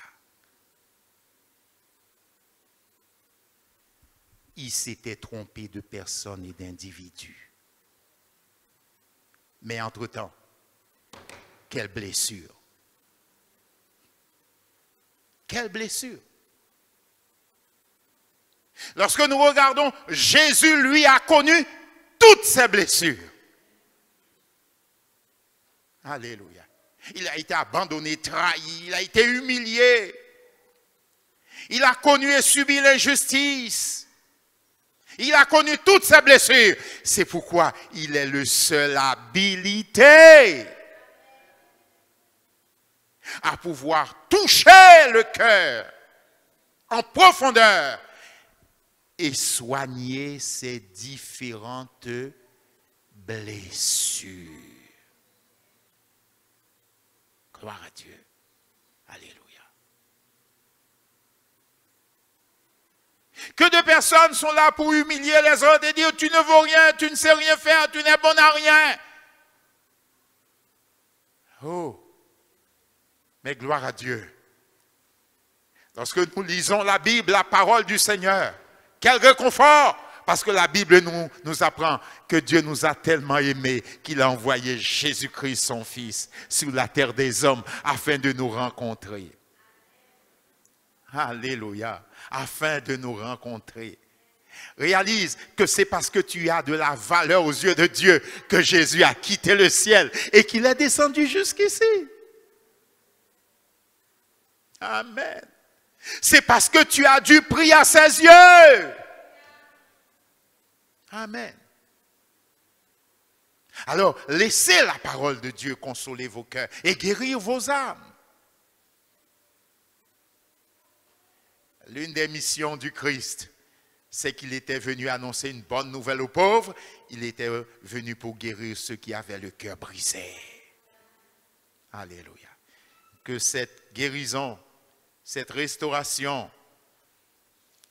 Il s'était trompé de personnes et d'individus. Mais entre-temps, quelle blessure! Quelle blessure! Lorsque nous regardons, Jésus, lui, a connu toutes ces blessures. Alléluia. Il a été abandonné, trahi, il a été humilié. Il a connu et subi l'injustice. Il a connu toutes ces blessures. C'est pourquoi il est le seul habilité à pouvoir toucher le cœur en profondeur et soigner ces différentes blessures. Gloire à Dieu. Alléluia. Que de personnes sont là pour humilier les autres et dire tu ne vaux rien, tu ne sais rien faire, tu n'es bon à rien. Oh, mais gloire à Dieu. Lorsque nous lisons la Bible, la parole du Seigneur, quel réconfort! Parce que la Bible nous apprend que Dieu nous a tellement aimés qu'il a envoyé Jésus-Christ, son Fils, sur la terre des hommes afin de nous rencontrer. Alléluia. Afin de nous rencontrer. Réalise que c'est parce que tu as de la valeur aux yeux de Dieu que Jésus a quitté le ciel et qu'il est descendu jusqu'ici. Amen. C'est parce que tu as du prix à ses yeux. Amen. Alors, laissez la parole de Dieu consoler vos cœurs et guérir vos âmes. L'une des missions du Christ, c'est qu'il était venu annoncer une bonne nouvelle aux pauvres. Il était venu pour guérir ceux qui avaient le cœur brisé. Alléluia. Que cette guérison, cette restauration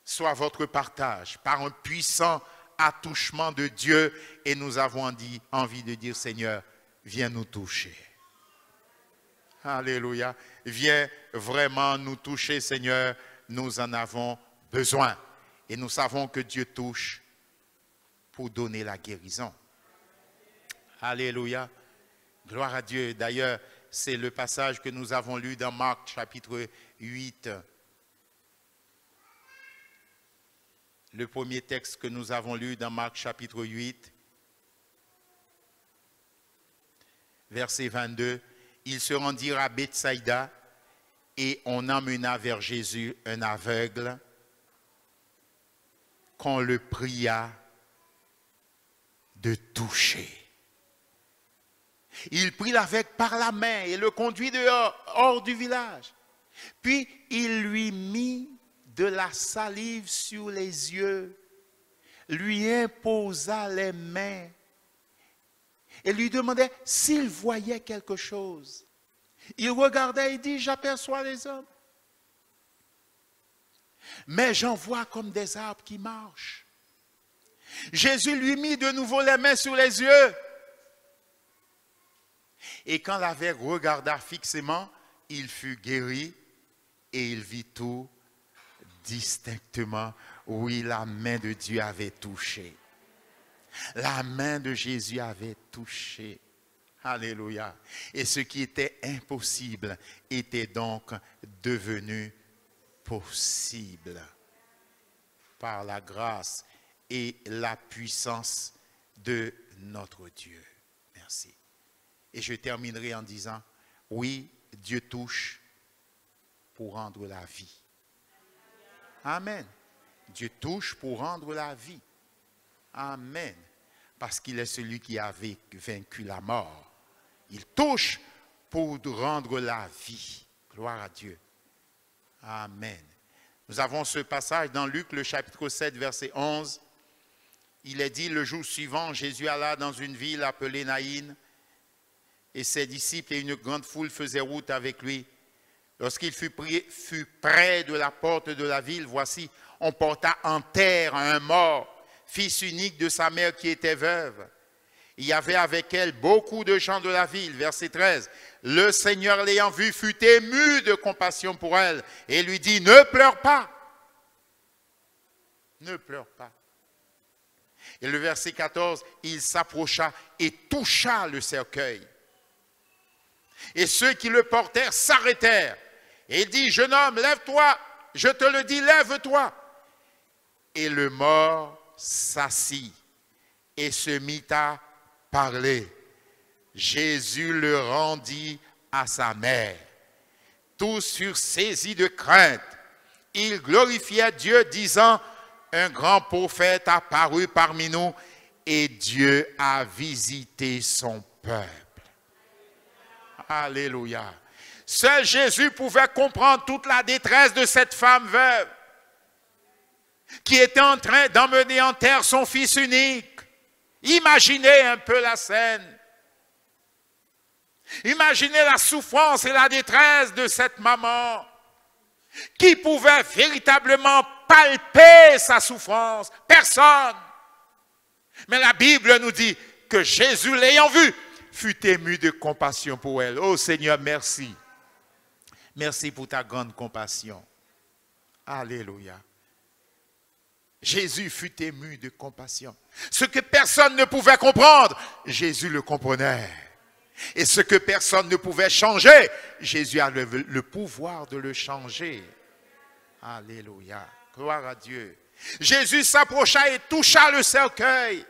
soit votre partage par un puissant attouchement de Dieu. Et nous avons envie de dire, Seigneur, viens nous toucher. Alléluia. Viens vraiment nous toucher, Seigneur. Nous en avons besoin. Et nous savons que Dieu touche pour donner la guérison. Alléluia. Gloire à Dieu. D'ailleurs, c'est le passage que nous avons lu dans Marc chapitre 8. Le premier texte que nous avons lu dans Marc chapitre 8, verset 22. Ils se rendirent à Bethsaïda et on emmena vers Jésus un aveugle qu'on le pria de toucher. Il prit l'aveugle par la main et le conduit hors du village. Puis il lui mit de la salive sur les yeux, lui imposa les mains et lui demandait s'il voyait quelque chose. Il regardait et dit, j'aperçois les hommes, mais j'en vois comme des arbres qui marchent. Jésus lui mit de nouveau les mains sur les yeux. Et quand l'aveugle regarda fixement, il fut guéri et il vit tout distinctement. Oui, la main de Dieu avait touché. La main de Jésus avait touché. Alléluia. Et ce qui était impossible était donc devenu possible par la grâce et la puissance de notre Dieu. Merci. Et je terminerai en disant, oui, Dieu touche pour rendre la vie. Amen. Dieu touche pour rendre la vie. Amen. Parce qu'il est celui qui a vaincu la mort. Il touche pour rendre la vie. Gloire à Dieu. Amen. Nous avons ce passage dans Luc, le chapitre 7, verset 11. Il est dit, le jour suivant, Jésus alla dans une ville appelée Naïn, et ses disciples et une grande foule faisaient route avec lui. Lorsqu'il fut près de la porte de la ville, voici, on porta en terre un mort, fils unique de sa mère qui était veuve. Il y avait avec elle beaucoup de gens de la ville. Verset 13. Le Seigneur l'ayant vue fut ému de compassion pour elle et lui dit, ne pleure pas. Ne pleure pas. Et le verset 14, il s'approcha et toucha le cercueil. Et ceux qui le portèrent s'arrêtèrent. Et il dit, jeune homme, lève-toi. Je te le dis, lève-toi. Et le mort s'assit et se mit à parler. Jésus le rendit à sa mère. Tous furent saisis de crainte. Ils glorifiaient Dieu, disant, un grand prophète apparut parmi nous et Dieu a visité son peuple. Alléluia. Seul Jésus pouvait comprendre toute la détresse de cette femme veuve qui était en train d'emmener en terre son fils unique. Imaginez un peu la scène. Imaginez la souffrance et la détresse de cette maman qui pouvait véritablement palper sa souffrance. Personne. Mais la Bible nous dit que Jésus, l'ayant vue, fut ému de compassion pour elle. Oh Seigneur, merci. Merci pour ta grande compassion. Alléluia. Jésus fut ému de compassion. Ce que personne ne pouvait comprendre, Jésus le comprenait. Et ce que personne ne pouvait changer, Jésus a le pouvoir de le changer. Alléluia. Gloire à Dieu. Jésus s'approcha et toucha le cercueil.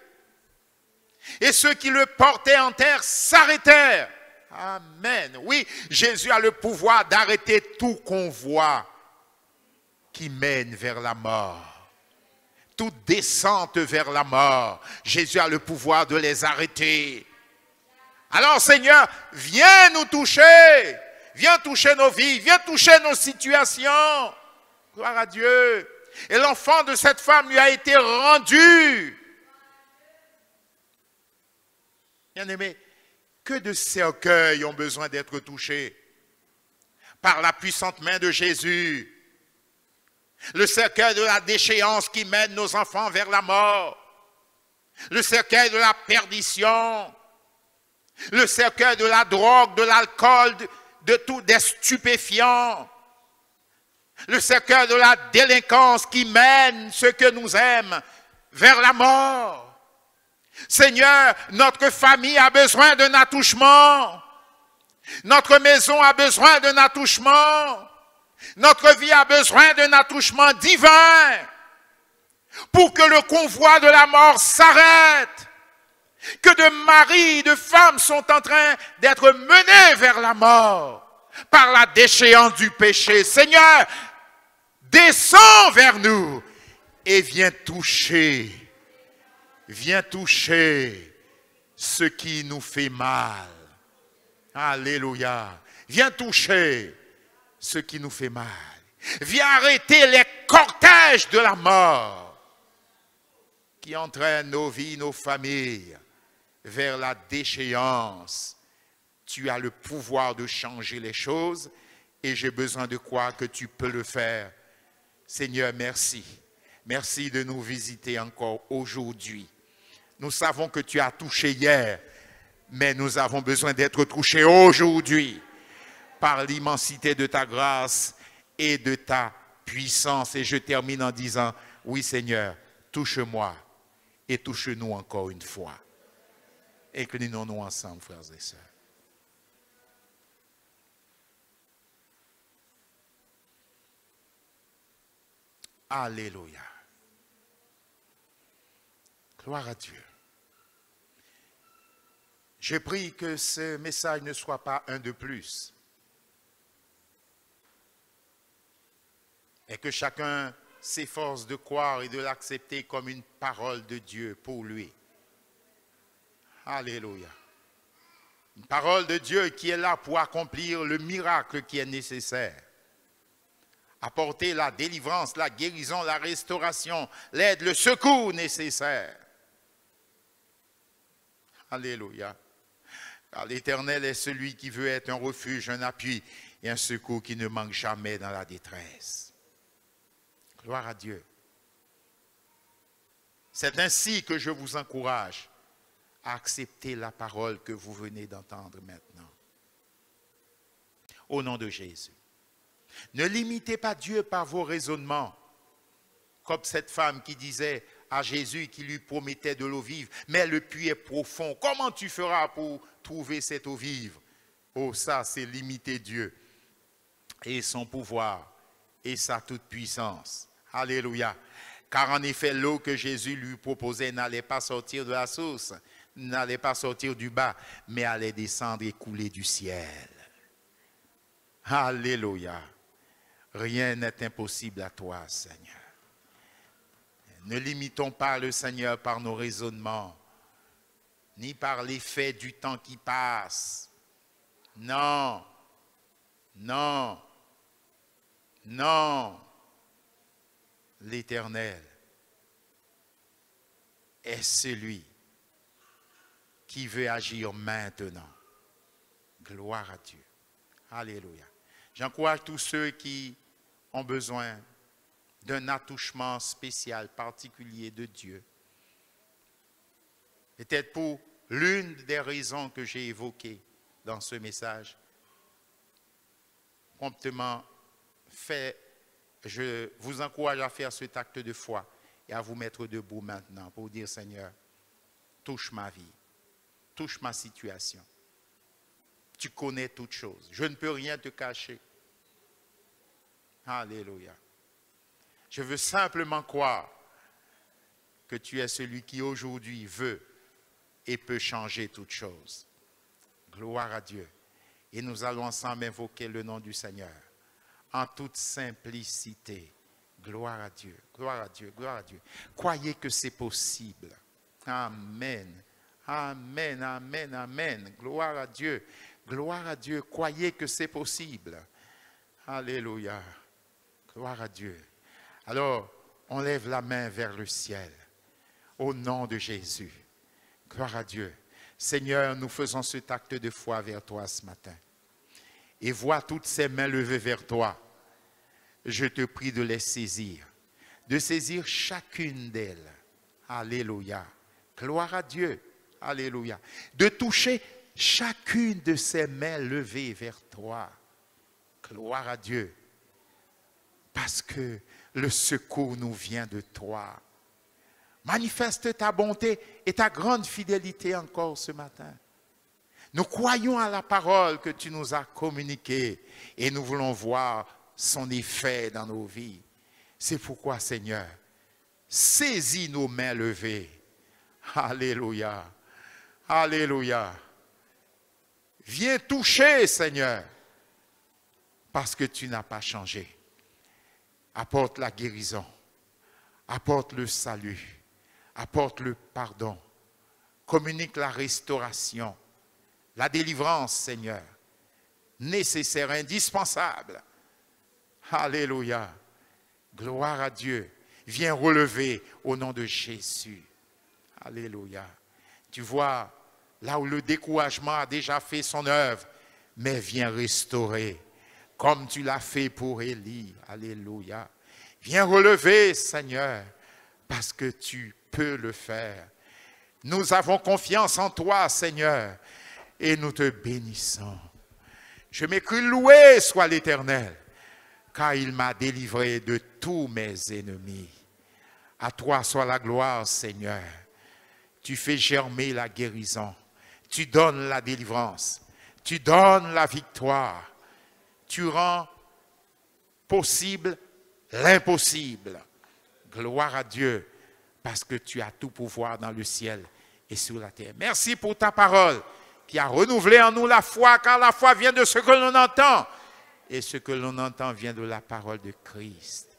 Et ceux qui le portaient en terre s'arrêtèrent. Amen. Oui, Jésus a le pouvoir d'arrêter tout convoi qui mène vers la mort. Toute descente vers la mort. Jésus a le pouvoir de les arrêter. Alors Seigneur, viens nous toucher. Viens toucher nos vies. Viens toucher nos situations. Gloire à Dieu. Et l'enfant de cette femme lui a été rendu. Bien-aimés, que de cercueils ont besoin d'être touchés par la puissante main de Jésus. Le cercueil de la déchéance qui mène nos enfants vers la mort. Le cercueil de la perdition. Le cercueil de la drogue, de l'alcool, des stupéfiants. Le cercueil de la délinquance qui mène ceux que nous aiment vers la mort. Seigneur, notre famille a besoin d'un attouchement. Notre maison a besoin d'un attouchement. Notre vie a besoin d'un attouchement divin pour que le convoi de la mort s'arrête. Que de maris, de femmes sont en train d'être menés vers la mort par la déchéance du péché. Seigneur, descends vers nous et viens toucher ce qui nous fait mal. Alléluia. Viens toucher ce qui nous fait mal. Viens arrêter les cortèges de la mort qui entraînent nos vies, nos familles vers la déchéance. Tu as le pouvoir de changer les choses et j'ai besoin de croire que tu peux le faire. Seigneur, merci. Merci de nous visiter encore aujourd'hui. Nous savons que tu as touché hier, mais nous avons besoin d'être touchés aujourd'hui par l'immensité de ta grâce et de ta puissance. Et je termine en disant, oui Seigneur, touche-moi et touche-nous encore une fois. Inclinons-nous ensemble, frères et sœurs. Alléluia. Gloire à Dieu. Je prie que ce message ne soit pas un de plus. Et que chacun s'efforce de croire et de l'accepter comme une parole de Dieu pour lui. Alléluia. Une parole de Dieu qui est là pour accomplir le miracle qui est nécessaire. Apporter la délivrance, la guérison, la restauration, l'aide, le secours nécessaire. Alléluia. Car l'Éternel est celui qui veut être un refuge, un appui et un secours qui ne manque jamais dans la détresse. Gloire à Dieu. C'est ainsi que je vous encourage à accepter la parole que vous venez d'entendre maintenant. Au nom de Jésus. Ne limitez pas Dieu par vos raisonnements, comme cette femme qui disait à Jésus qui lui promettait de l'eau vive, mais le puits est profond. Comment tu feras pour trouver cette eau vive? Oh, ça, c'est limiter Dieu et son pouvoir et sa toute-puissance. Alléluia. Car en effet, l'eau que Jésus lui proposait n'allait pas sortir de la source, n'allait pas sortir du bas, mais allait descendre et couler du ciel. Alléluia. Rien n'est impossible à toi, Seigneur. Ne limitons pas le Seigneur par nos raisonnements, ni par l'effet du temps qui passe. Non, non, non. L'Éternel est celui qui veut agir maintenant. Gloire à Dieu. Alléluia. J'encourage tous ceux qui ont besoin d'un attouchement spécial, particulier de Dieu. Peut-être pour l'une des raisons que j'ai évoquées dans ce message. Promptement fait, je vous encourage à faire cet acte de foi et à vous mettre debout maintenant pour dire, Seigneur, touche ma vie, touche ma situation. Tu connais toutes choses. Je ne peux rien te cacher. Alléluia. Je veux simplement croire que tu es celui qui aujourd'hui veut et peut changer toutes choses. Gloire à Dieu. Et nous allons ensemble invoquer le nom du Seigneur en toute simplicité. Gloire à Dieu, gloire à Dieu, gloire à Dieu. Croyez que c'est possible. Amen, amen, amen, amen. Gloire à Dieu, gloire à Dieu. Croyez que c'est possible. Alléluia, gloire à Dieu. Alors, on lève la main vers le ciel au nom de Jésus. Gloire à Dieu. Seigneur, nous faisons cet acte de foi vers toi ce matin. Et vois toutes ces mains levées vers toi. Je te prie de les saisir, de saisir chacune d'elles. Alléluia. Gloire à Dieu. Alléluia. De toucher chacune de ces mains levées vers toi. Gloire à Dieu. Parce que le secours nous vient de toi. Manifeste ta bonté et ta grande fidélité encore ce matin. Nous croyons à la parole que tu nous as communiquée et nous voulons voir son effet dans nos vies. C'est pourquoi, Seigneur, saisis nos mains levées. Alléluia. Alléluia. Viens toucher, Seigneur, parce que tu n'as pas changé. Apporte la guérison, apporte le salut, apporte le pardon, communique la restauration, la délivrance, Seigneur, nécessaire, indispensable. Alléluia. Gloire à Dieu. Viens relever au nom de Jésus. Alléluia. Tu vois, là où le découragement a déjà fait son œuvre, mais viens restaurer, comme tu l'as fait pour Élie. Alléluia. Viens relever, Seigneur, parce que tu peux le faire. Nous avons confiance en toi, Seigneur, et nous te bénissons. Je m'écris loué soit l'Éternel, car il m'a délivré de tous mes ennemis. À toi soit la gloire, Seigneur. Tu fais germer la guérison. Tu donnes la délivrance. Tu donnes la victoire. Tu rends possible l'impossible. Gloire à Dieu, parce que tu as tout pouvoir dans le ciel et sur la terre. Merci pour ta parole qui a renouvelé en nous la foi, car la foi vient de ce que l'on entend. Et ce que l'on entend vient de la parole de Christ.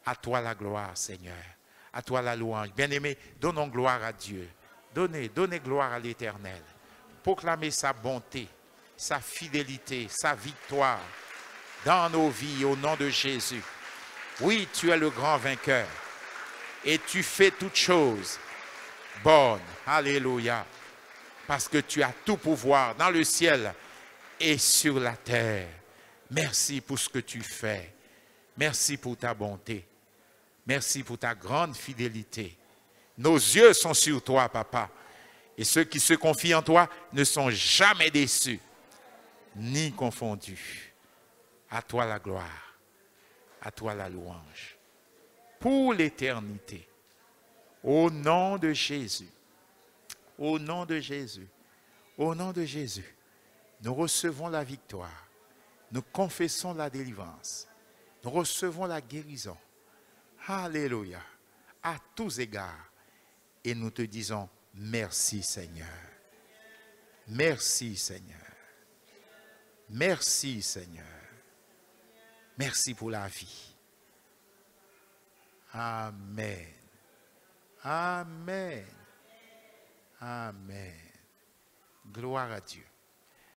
À toi la gloire, Seigneur. À toi la louange. Bien-aimés, donnons gloire à Dieu. Donnez gloire à l'Éternel. Proclamez sa bonté, sa fidélité, sa victoire dans nos vies au nom de Jésus. Oui, tu es le grand vainqueur. Et tu fais toutes choses bonnes. Alléluia. Parce que tu as tout pouvoir dans le ciel et sur la terre. Merci pour ce que tu fais. Merci pour ta bonté. Merci pour ta grande fidélité. Nos yeux sont sur toi, Papa. Et ceux qui se confient en toi ne sont jamais déçus, ni confondus. À toi la gloire. À toi la louange. Pour l'éternité. Au nom de Jésus. Au nom de Jésus. Au nom de Jésus. Nous recevons la victoire. Nous confessons la délivrance. Nous recevons la guérison. Alléluia. À tous égards. Et nous te disons merci Seigneur. Merci Seigneur. Merci Seigneur. Merci pour la vie. Amen. Amen. Amen. Gloire à Dieu.